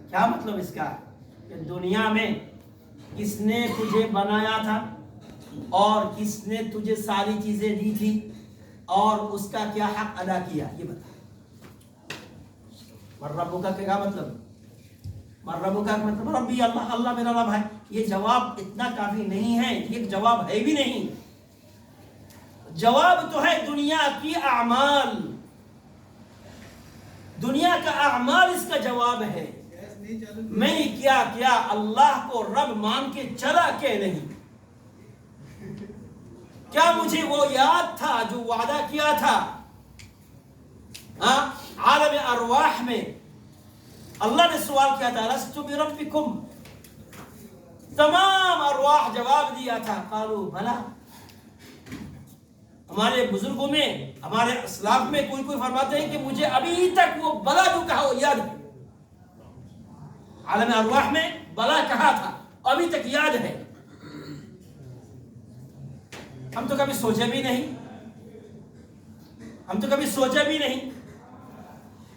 Speaker 1: کیا مطلب اس کا؟ کہ دنیا میں کس نے تجھے بنایا تھا اور کس نے تجھے ساری چیزیں دی تھی اور اس کا کیا حق ادا کیا، یہ بتا۔ من ربک کا کیا مطلب؟ من ربک کا مطلب ربی اللہ، اللہ میرا رب ہے۔ یہ جواب اتنا کافی نہیں ہے، یہ جواب ہے بھی نہیں۔ جواب تو ہے دنیا کی اعمال، دنیا کا اعمال اس کا جواب ہے۔ میں کیا کیا اللہ کو رب مان کے چلا کہ نہیں؟ کیا مجھے وہ یاد تھا جو وعدہ کیا تھا عالم ارواح میں؟ اللہ نے سوال کیا تھا لست بربکم، تمام ارواح جواب دیا تھا قالوا بلا۔ ہمارے بزرگوں میں، ہمارے اسلاف میں کوئی فرماتے ہیں کہ مجھے ابھی تک وہ بلا جو کہا وہ یاد ہے۔ عالم ارواح میں بلا کہا تھا، ابھی تک یاد ہے۔ ہم تو کبھی سوچے بھی نہیں، ہم تو کبھی سوچے بھی نہیں۔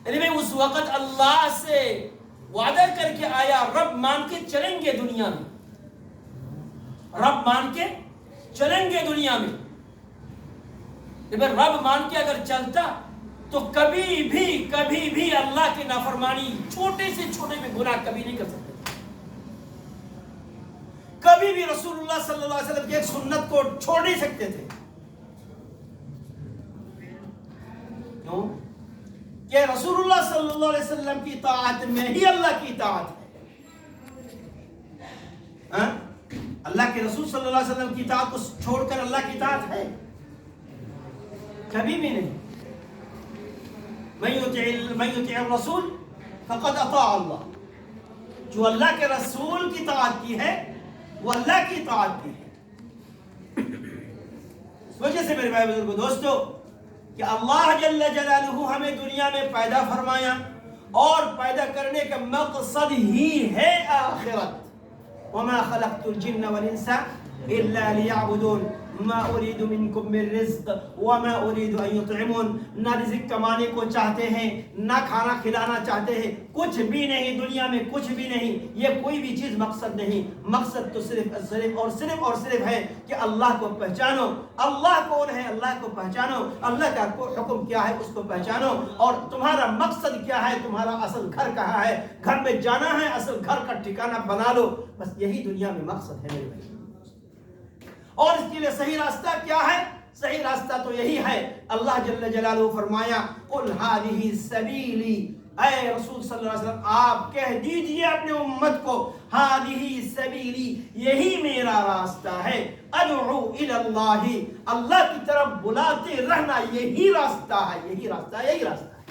Speaker 1: یعنی میں اس وقت اللہ سے وعدہ کر کے آیا رب مان کے چلیں گے دنیا میں، رب مان کے چلیں گے دنیا میں۔ رب مان کے اگر چلتا تو کبھی بھی اللہ کی نافرمانی، چھوٹے سے چھوٹے میں گناہ کبھی نہیں کر سکتے، کبھی بھی رسول اللہ صلی اللہ علیہ وسلم کی ایک سنت کو چھوڑ نہیں سکتے تھے۔ کیوں؟ کہ رسول اللہ صلی اللہ علیہ وسلم کی اطاعت میں ہی اللہ کی اطاعت ہے۔ اللہ کے رسول صلی اللہ علیہ وسلم کی اطاعت کو چھوڑ کر اللہ کی اطاعت ہے؟ کبھی بھی نہیں۔ من یطع الرسول فقد اطاع اللہ، جو اللہ کے رسول کی اطاعت کی ہے وہ اللہ کی اطاعت کی ہے۔ اس وجہ سے میرے بھائی بزرگوں دوستو کہ اللہ جل جلالہ ہمیں دنیا میں پیدا فرمایا اور پیدا کرنے کا مقصد ہی ہے آخرت۔ وما خلقت الجن والانس الا ليعبدون ما أريد منكم من رزق وما أريد أن يطعمون. نہ رزق کمانے کو چاہتے ہیں نہ کھانا کھلانا چاہتے ہیں, کچھ بھی نہیں دنیا میں, کچھ بھی نہیں. یہ کوئی بھی چیز مقصد نہیں. مقصد تو صرف ہے کہ اللہ کو پہچانو. اللہ کون ہے, اللہ کو پہچانو. اللہ کا حکم کیا ہے اس کو پہچانو. اور تمہارا مقصد کیا ہے, تمہارا اصل گھر کہاں ہے, گھر میں جانا ہے, اصل گھر کا ٹھکانہ بنا لو. بس یہی دنیا میں مقصد ہے میرے بھائی. اور اس کے لیے صحیح راستہ کیا ہے؟ صحیح راستہ تو یہی ہے. اللہ جل جلالہ فرمایا قل هذه سبیلی, اے رسول صلی اللہ علیہ وسلم آپ کہہ دیجئے اپنے امت کو هذه سبیلی, یہی میرا راستہ ہے. ادعو الی اللہ, اللہ کی طرف بلاتے رہنا, یہی راستہ ہے, یہی راستہ ہے, یہی راستہ ہے.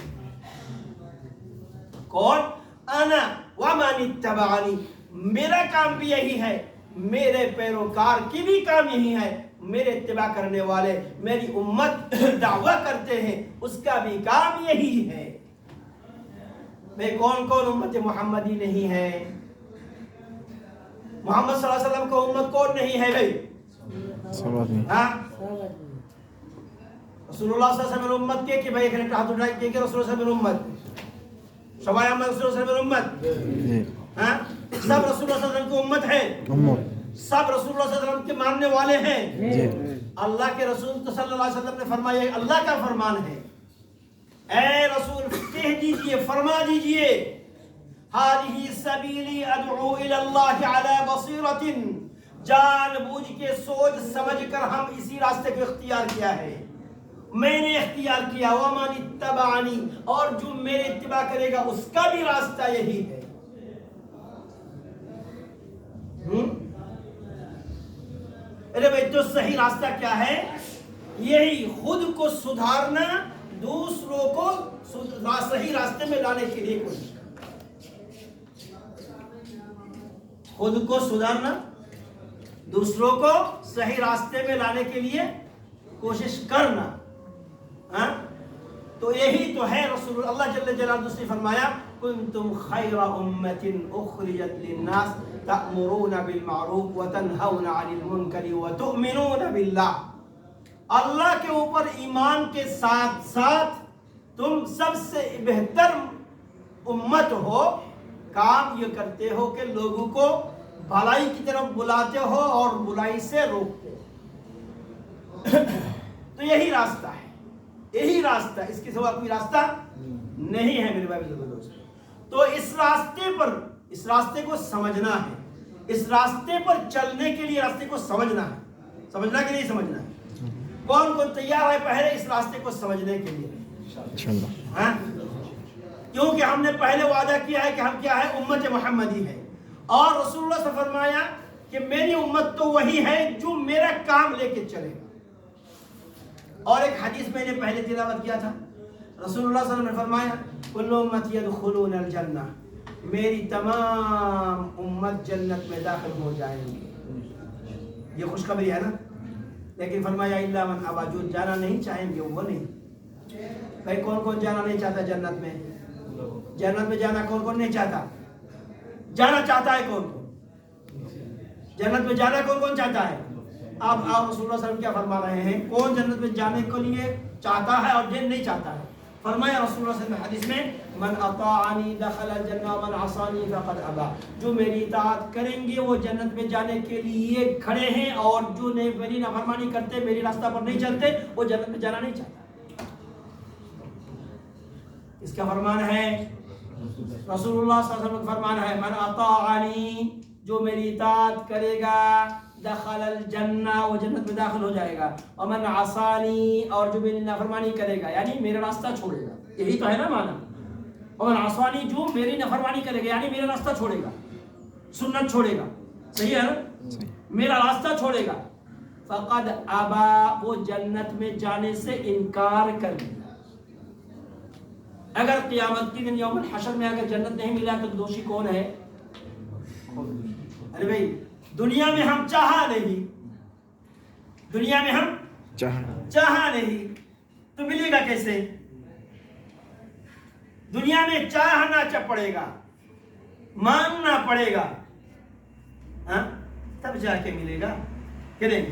Speaker 1: کون؟ انا ومن اتبعنی, میرا کام بھی یہی ہے, میرے پیروکار کی بھی کام یہی ہے. میرے اتباع کرنے والے, میری امت دعویٰ کرتے ہیں, اس کا بھی کام یہی ہے. میں کون امت محمدی نہیں ہے؟ محمد صلی اللہ علیہ وسلم کو امت کون نہیں ہے بھائی؟ ہاں, رسول اللہ صلی اللہ علیہ وسلم امت کے کہ بھائی ایک ہاتھ اٹھائے کہ رسول اللہ صلی اللہ علیہ وسلم امت, شبائے احمد رسول اللہ صلی اللہ علیہ وسلم امت. ہاں, سب رسول اللہ صلی اللہ علیہ وسلم کو امت ہے, سب رسول اللہ صلی اللہ علیہ وسلم کے ماننے والے ہیں. اللہ کے رسول صلی اللہ علیہ وسلم نے فرمایا, اللہ کا فرمان ہے, اے رسول کہہ دیجئے, فرما دیجئے هذه سبیلی ادعو الی اللہ علی بصیرۃ, جان بوجھ کے سوچ سمجھ کر ہم اسی راستے کو اختیار کیا ہے, میں نے اختیار کیا. ومن اتبعنی, اور جو میرے اتباع کرے گا اس کا بھی راستہ یہی ہے. ارے بھائی تو صحیح راستہ کیا ہے؟ یہی خود کو سدھارنا, دوسروں کو صحیح راستے میں لانے کے لیے کوشش کرنا. خود کو سدھارنا, دوسروں کو صحیح راستے میں لانے کے لیے کوشش کرنا. تو یہی تو ہے رسول اللہ جل جلالہ نے فرمایا کنتم خیر امت اخرجت للناس تأمرون بالمعروف وتنہون عن المنکر وتؤمنون باللہ. اللہ کے اوپر ایمان کے ساتھ ساتھ تم سب سے بہتر امت ہو, کام یہ کرتے ہو کہ لوگوں کو بھلائی کی طرف بلاتے ہو اور برائی سے روکتے ہو. تو یہی راستہ ہے, یہی راستہ, اس کے سوا کوئی راستہ نہیں ہے میرے بھائی دوست. تو اس راستے کو سمجھنا ہے, اس راستے پر چلنے کے لیے راستے کو سمجھنا ہے. سمجھنا کہ نہیں سمجھنا ہے؟ کون تیار ہے پہلے اس راستے کو سمجھنے کے لیے؟ ہاں, کیونکہ ہم نے پہلے وعدہ کیا ہے کہ ہم کیا ہے, امت محمدی ہے. اور رسول اللہ سے فرمایا کہ میری امت تو وہی ہے جو میرا کام لے کے چلے. اور ایک حدیث میں نے پہلے تلاوت کیا تھا, رسول اللہ صلی اللہ علیہ وسلم نے فرمایا کل امت یدخلون الجنہ, میری تمام امت جنت میں داخل ہو جائیں گے. یہ خوشخبری ہے نا. لیکن فرمایا الا من ابا, جو جانا نہیں چاہیں گے وہ نہیں. بھائی کون جانا نہیں چاہتا جنت میں؟ جنت میں جانا کون نہیں چاہتا؟ جانا چاہتا ہے کون؟ جنت میں جانا کون چاہتا ہے؟ آپ رسول اللہ صلی اللہ علیہ وسلم کیا فرما رہے ہیں, کون جنت میں جانے کے لیے چاہتا ہے اور جن نہیں چاہتا ہے؟ فرمایا رسول اللہ صلی اللہ علیہ وسلم حدیث میں من اطاعنی دخل الجنہ ومن عصانی فقد ابا, جو میری اطاعت کریں گے وہ جنت میں جانے کے لیے کھڑے ہیں, اور جو میری نافرمانی کرتے, میری راستہ پر نہیں چلتے, وہ جنت میں جانا نہیں چاہتا. اس کا فرمان ہے رسول اللہ صلی اللہ علیہ وسلم کا فرمان ہے من اطاعنی, جو میری اطاعت کرے گا دخل الجنہ, وہ جنت میں داخل ہو جائے گا. ومن عصانی, اور جو میری نافرمانی کرے گا یعنی میرا راستہ چھوڑے گا, یہی تو ہے نا معنی. ومن عصانی, جو میری نافرمانی کرے گا یعنی میرا راستہ چھوڑے گا, سنت چھوڑے گا, صحیح ہے نا, میرا راستہ چھوڑے گا. فقد ابا, وہ جنت میں جانے سے انکار کر دیا. اگر قیامت کی دن یوم الحشر میں اگر جنت نہیں ملا تو دوشی کون ہے؟ ارے بھائی دنیا میں ہم چاہا نہیں, دنیا میں ہم چاہا نہیں تو ملے گا کیسے؟ دنیا میں چاہنا پڑے گا, مانگنا پڑے گا, تب جا کے ملے گا کہ نہیں.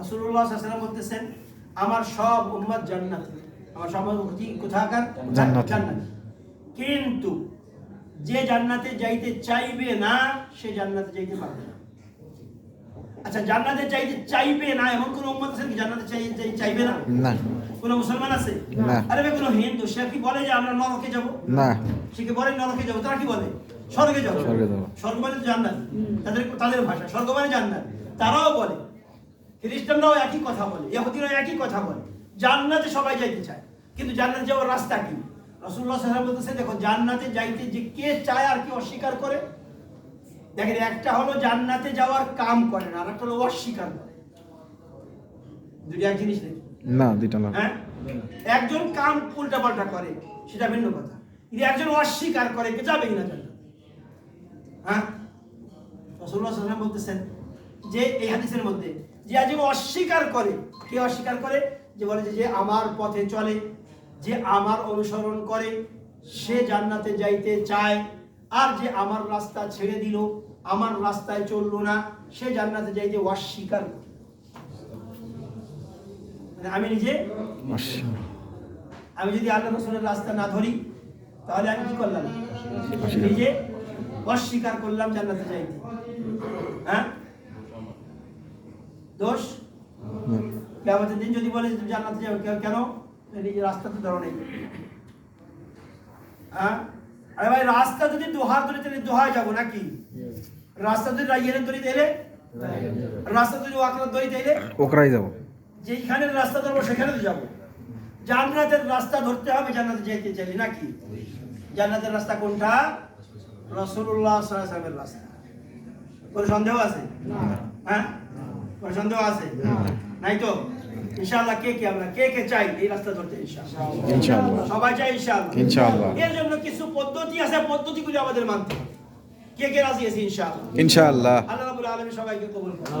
Speaker 1: রাসূলুল্লাহ সাল্লাল্লাহু আলাইহি ওয়াসাল্লাম বলতেছেন আমার সব উম্মত জান্নাতি, আমার সব উম্মত কোথাকার?
Speaker 2: জান্নাতি।
Speaker 1: জান্নাতি। কিন্তু যে জান্নাতে যাইতে চাইবে না সে জান্নাতে যাইতে পারবে না। আচ্ছা জান্নাতে যাইতে চাইবে না এমন কোন উম্মত আছে কি জান্নাতে চাইবে না?
Speaker 2: না
Speaker 1: কোন মুসলমান আছে?
Speaker 2: না।
Speaker 1: আরে ভাই কোন হিন্দু সে কি বলে যে আমরা নরকে যাব?
Speaker 2: না
Speaker 1: সে কি বলে নরকে যাব? তারা কি বলে স্বর্গে যাব।
Speaker 2: স্বর্গে যাব।
Speaker 1: স্বর্গ মানে জান্নাত, তাদের ভাষা স্বর্গ মানে জান্নাত। তারাও বলে, খ্রিস্টানরাও একই কথা বলে, ইহুদিরাও একই কথা বলে, জান্নাতে সবাই যাইতে চায়। কিন্তু জান্নাতে যাওয়ার রাস্তা কি? রাসূলুল্লাহ সাল্লাল্লাহু আলাইহি ওয়াসাল্লাম বলতেছে দেখো জান্নাতে যাইতে যে কে চায় আর কে অস্বীকার করে। দেখেন একটা হলো জান্নাতে যাওয়ার কাম করে না, আর একটা হলো অস্বীকার করে। দুটো এক জিনিস নাকি?
Speaker 2: না দুইটা না।
Speaker 1: হ্যাঁ একজন কাম উল্টাপাল্টা করে সেটা ভিন্ন কথা, কিন্তু একজন অস্বীকার করে কে যাবেই না জান্নাতে। হ্যাঁ রাসূলুল্লাহ সাল্লাল্লাহু আলাইহি ওয়াসাল্লাম বলতেছেন যে এই হাদিসের মধ্যে যে আজ অস্বীকার করে, কে অস্বীকার করে? যে বলে যে আমার পথে চলে, যে আমার অনুসরণ করে সে জান্নাতে যাইতে চায়, আর যে আমার রাস্তা ছেড়ে দিল, আমার রাস্তায় চললো না, সে জান্নাতে যাইতে অস্বীকার করে। মানে আমি নিজে আমি যদি আল্লাহ রাসূলের রাস্তা না ধরি তাহলে আমি কি করলাম? নিজে অস্বীকার করলাম জান্নাতে যাইতে। হ্যাঁ দোষ কিয়ামতের দিন যদি বলে জান্নাতে যাও কেন? নিজে রাস্তা তো ধরো নেই। হ্যাঁ আরে ভাই রাস্তা যদি দোহার ধরে তাহলে দোহায় যাবো নাকি? রাস্তা যদি রাইয়ের ধরে দিলে, রাস্তা যদি ওয়াকরাত ধরে দিলে
Speaker 2: ওকরাই যাব।
Speaker 1: যেখানে রাস্তা ধরবো সেখানে তো যাবো। জান্নাতের রাস্তা ধরতে হবে জান্নাতে যাইতে চাইলে নাকি? জান্নাতের রাস্তা কোনটা? রাসূলুল্লাহ সাল্লাল্লাহু আলাইহি ওয়াসাল্লামের রাস্তা। কোনো সন্দেহ আছে? হ্যাঁ কোনো সন্দেহ আছে? নাই তো? ইনশাআল্লাহ আমরা কে চাই এই রাস্তা ধরতে? ইনশাআল্লাহ
Speaker 2: ইনশাআল্লাহ
Speaker 1: সবাই চাই ইনশাআল্লাহ।
Speaker 2: ইনশাআল্লাহ।
Speaker 1: এর জন্য কিছু পদ্ধতি আছে, পদ্ধতিগুলি আমাদের মানতে হবে। কে রাজি আছে? ইনশাআল্লাহ
Speaker 2: ইনশাআল্লাহ।
Speaker 1: আল্লাহ রাব্বুল আলামিন সবাইকে কবুল করুন।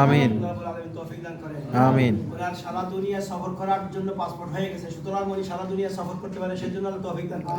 Speaker 2: আমিন।
Speaker 1: রব্বুল আলামিন তৌফিক দান করেন।
Speaker 2: আমিন।
Speaker 1: ওনার সারা দুনিয়া সফর করার জন্য পাসপোর্ট হয়ে গেছে, সুতরাং উনি সারা দুনিয়া সফর করতে পারে সেজন্য আল্লাহ তৌফিক দান করেন।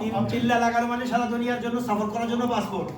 Speaker 1: তিন চিল্লা লাগানো মানে সারা দুনিয়ার জন্য সফর করার জন্য পাসপোর্ট।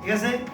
Speaker 1: ঠিক আছে?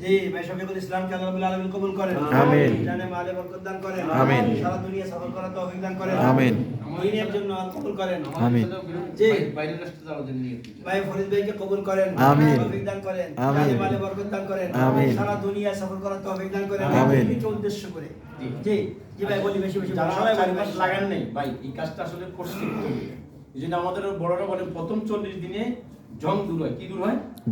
Speaker 1: জি ভাই শফিকুল ইসলামকে আল্লাহ রাব্বুল আলামিন কবুল করেন।
Speaker 2: আমিন।
Speaker 1: জানে মালে বরকত দান করেন।
Speaker 2: আমিন।
Speaker 1: সারা দুনিয়া সফর করার তৌফিক দান করেন।
Speaker 2: আমিন।
Speaker 1: দিনের জন্য কবুল করেন।
Speaker 2: আমিন।
Speaker 1: জি।
Speaker 3: বাইরের রাস্তা যাওয়ার জন্য নিয়ে
Speaker 1: ভাই ফরিদ ভাইকে কবুল করেন।
Speaker 2: আমিন।
Speaker 1: তৌফিক দান করেন।
Speaker 2: আমিন।
Speaker 1: জানে মালে বরকত দান করেন।
Speaker 2: আমিন।
Speaker 1: সারা দুনিয়া সফর করার তৌফিক দান করেন।
Speaker 2: আমিন।
Speaker 1: দিনকে উদ্দেশ্য করে।
Speaker 3: জি।
Speaker 1: জি জি ভাই বলি বেশি বেশি
Speaker 3: যারা
Speaker 1: সবাই বলি
Speaker 3: চারপাশ লাগান নেই ভাই, এই কাজটা আসলে করতে হবে। এই জন্য আমাদের বড়রা বলেন প্রথম 40 দিনে জং দূর হয়। কি দূর হয়?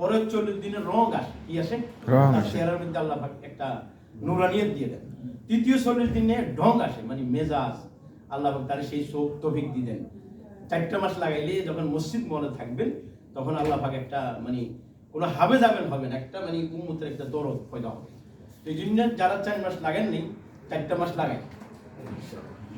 Speaker 3: পরের 40 দিনে রং আসে। কি আসে?
Speaker 2: রং
Speaker 3: তার
Speaker 2: আসে।
Speaker 3: চেহারার মধ্যে আল্লাহ পাক একটা নূরানিয়ত দিয়ে দেন। তৃতীয় 40 দিনে ঢং আসে, মানে মেজাজ আল্লাহ পাক তার সেই সব তৌফিক দিয়ে দেন। 4টা মাস লাগাইলে যখন মসজিদ মনে থাকবেন তখন আল্লাহ পাক একটা মানে কোনো হাবে যাবেন হবে না, একটা মানে উম্মতের একটা দরদ পয়দা হবে। তো এই জন্য যারা 4 মাস লাগেন নেই 4টা মাস লাগায়।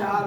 Speaker 1: 4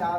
Speaker 1: 4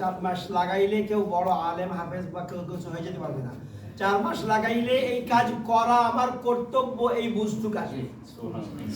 Speaker 1: 4 মাস লাগাইলে কেউ বড় আলেম হাফেজ বা কেউ কিছু হয়ে যেতে পারবে না। 4 মাস লাগাইলে এই কাজ করা আমার কর্তব্য এই বুঝটুক আসে।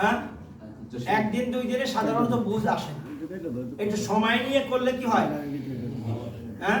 Speaker 1: হ্যাঁ একদিন দুই দিনে সাধারণত বুঝ আসে না, একটু সময় নিয়ে করলে কি হয়? হ্যাঁ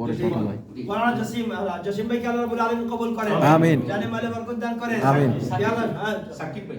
Speaker 2: পরে ছোট ভাই
Speaker 1: মাওলানা জসিম ভাইকে আল্লাহ রাব্বুল আলামিন কবুল করেন
Speaker 2: আমিন।
Speaker 1: জানে মালে বরকত দান করেন
Speaker 2: আমিন।
Speaker 1: ইয়া আল্লাহ, হ্যাঁ।
Speaker 3: সাকিব ভাই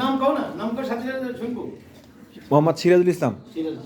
Speaker 3: নাম কও না, নাম কও সাথে সাথে শুনবো।
Speaker 2: মোহাম্মদ সিরাজুল ইসলাম
Speaker 3: সিরাজ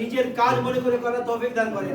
Speaker 1: নিজের কাজ বলে করে করার তৌফিক দান করেন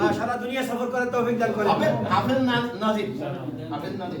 Speaker 1: হ্যাঁ সারা দুনিয়া সফর করার তৌফিক দান করেন
Speaker 3: হাফেজ নাজির হাফেজ নাজির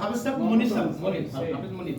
Speaker 3: হাফেজ সাহেব মনির সাহেব মনির হাফেজ মনির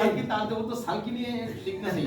Speaker 3: সালকি তাতে ও তো সালকি নিয়ে লিখনা নেই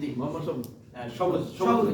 Speaker 3: জি মোহাম্মদ সবুজ সবুজ
Speaker 1: সবুজ।